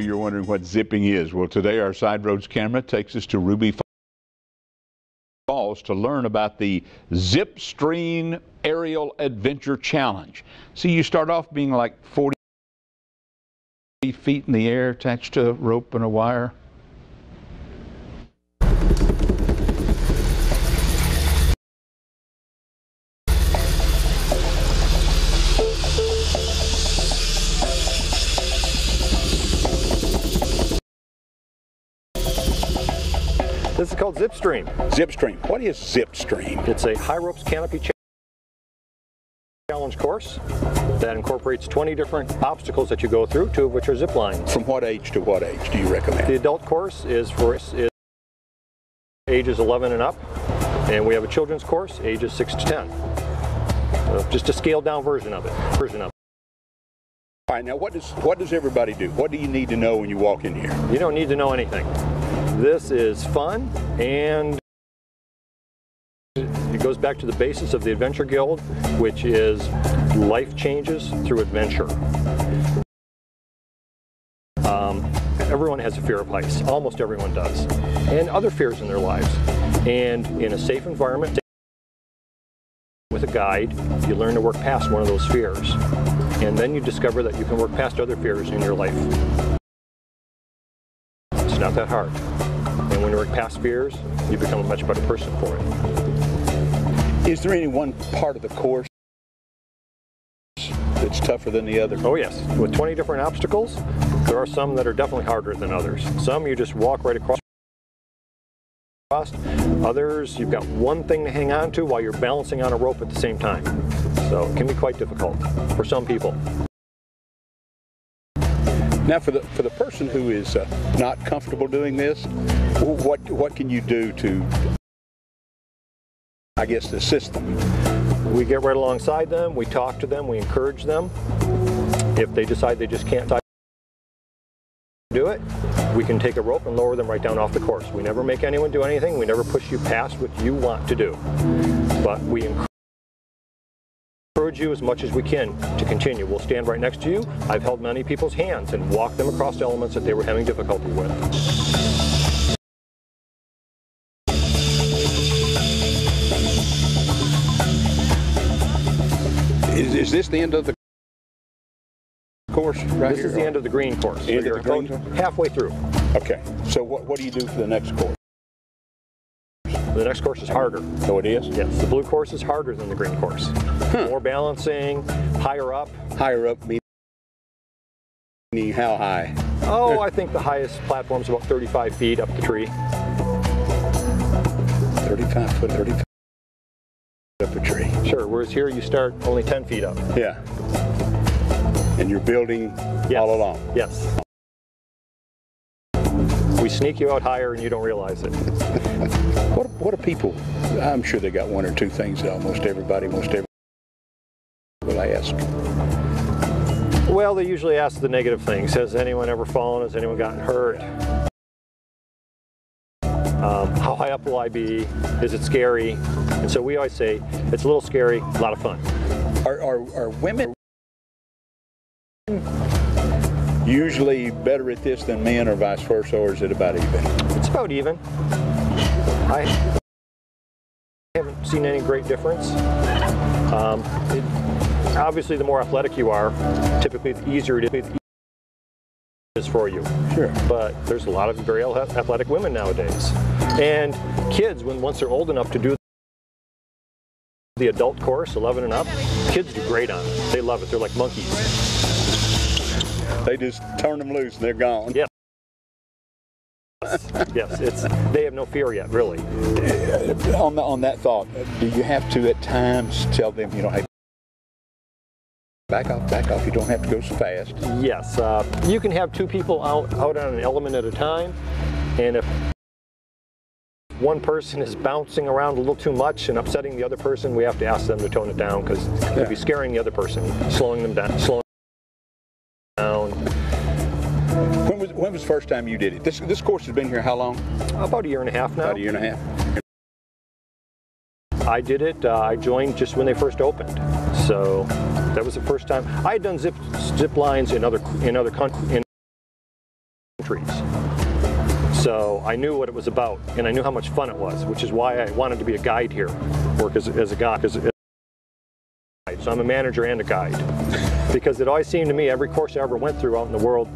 You're wondering what zipping is. Well, today our Side Roads camera takes us to Ruby Falls to learn about the ZIPStream Aerial Adventure Challenge. See, you start off being like 40 feet in the air attached to a rope and a wire. This is called ZIPStream. ZIPStream. What is ZIPStream? It's a high ropes canopy challenge course that incorporates 20 different obstacles that you go through, 2 of which are zip lines. From what age to what age do you recommend? The adult course is for ages 11 and up, and we have a children's course, ages 6 to 10. Just a scaled down version of it. All right, now what does everybody do? What do you need to know when you walk in here? You don't need to know anything. This is fun, and it goes back to the basis of the Adventure Guild, which is life changes through adventure. Everyone has a fear of heights. Almost everyone does. And other fears in their lives. And in a safe environment, with a guide, you learn to work past one of those fears. And then you discover that you can work past other fears in your life. It's not that hard. And when you work past fears, you become a much better person for it. Is there any one part of the course that's tougher than the other? Oh yes. With 20 different obstacles, there are some that are definitely harder than others. Some you just walk right across. Others, you've got one thing to hang on to while you're balancing on a rope at the same time. So it can be quite difficult for some people. Now, for the person who is not comfortable doing this, what can you do to, I guess, assist them? We get right alongside them, we talk to them, we encourage them. If they decide they just can't do it, we can take a rope and lower them right down off the course. We never make anyone do anything, we never push you past what you want to do. But we encourage you as much as we can to continue. We'll stand right next to you. I've held many people's hands and walked them across elements that they were having difficulty with. Is this the end of the course right here? This is the end of the green course. End of the green? Halfway through. Okay. So what do you do for the next course? The next course is harder. Oh, it is? Yes. The blue course is harder than the green course. More balancing, higher up. Higher up meaning how high? Oh, I think the highest platform is about 35 feet up the tree. 35 foot, 35 up a tree. Sure, whereas here you start only 10 feet up. Yeah. And you're building all along. Yes. We sneak you out higher and you don't realize it. What do people, I'm sure they got one or two things that almost everybody will ask. Well, they usually ask the negative things. Has anyone ever fallen? Has anyone gotten hurt? How high up will I be? Is it scary? And so we always say, it's a little scary, a lot of fun. Are women usually better at this than men, or vice versa, or is it about even? It's about even. I haven't seen any great difference. Obviously, the more athletic you are, typically the easier it is for you. Sure. But there's a lot of very athletic women nowadays. And kids, once they're old enough to do the adult course, 11 and up, kids do great on it. They love it. They're like monkeys. They just turn them loose and they're gone. Yes. Yes, they have no fear yet, really. On that thought, do you have to at times tell them, you know, hey, back off, you don't have to go so fast? Yes, you can have 2 people out on an element at a time, and if one person is bouncing around a little too much and upsetting the other person, we have to ask them to tone it down, because it could be scaring the other person, slowing them down. When was the first time you did it? This course has been here how long? About 1.5 years now. About 1.5 years. I did it, I joined just when they first opened. So that was the first time. I had done zip lines in other countries. trees. So I knew what it was about, and I knew how much fun it was, which is why I wanted to be a guide here, work as a guide. So I'm a manager and a guide. Because it always seemed to me, every course I ever went through out in the world,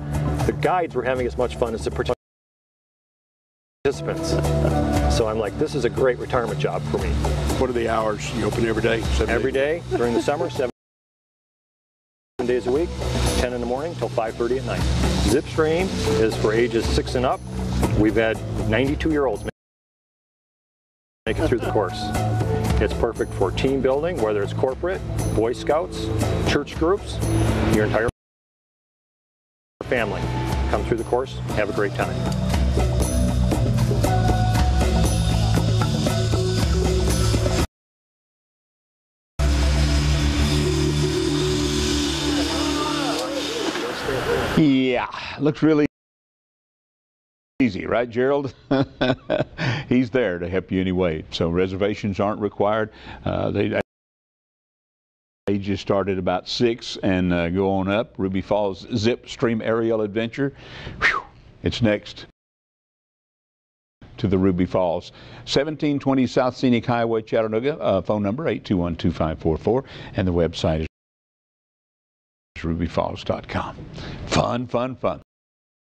the guides were having as much fun as the participants. So I'm like, this is a great retirement job for me. What are the hours? You open every day? Every day during the summer, 7 days a week, 10 in the morning till 5:30 at night. ZIPStream is for ages 6 and up. We've had 92-year-olds make it through the course. It's perfect for team building, whether it's corporate, Boy Scouts, church groups, your entire family. Come through the course, have a great time. Yeah, looks really easy, right, Gerald? He's there to help you anyway. So reservations aren't required. They just start at about 6 and go on up. Ruby Falls ZIPStream Aerial Adventure. Whew, it's next to the Ruby Falls. 1720 South Scenic Highway, Chattanooga. Phone number 821-2544, and the website is rubyfalls.com. Fun, fun, fun.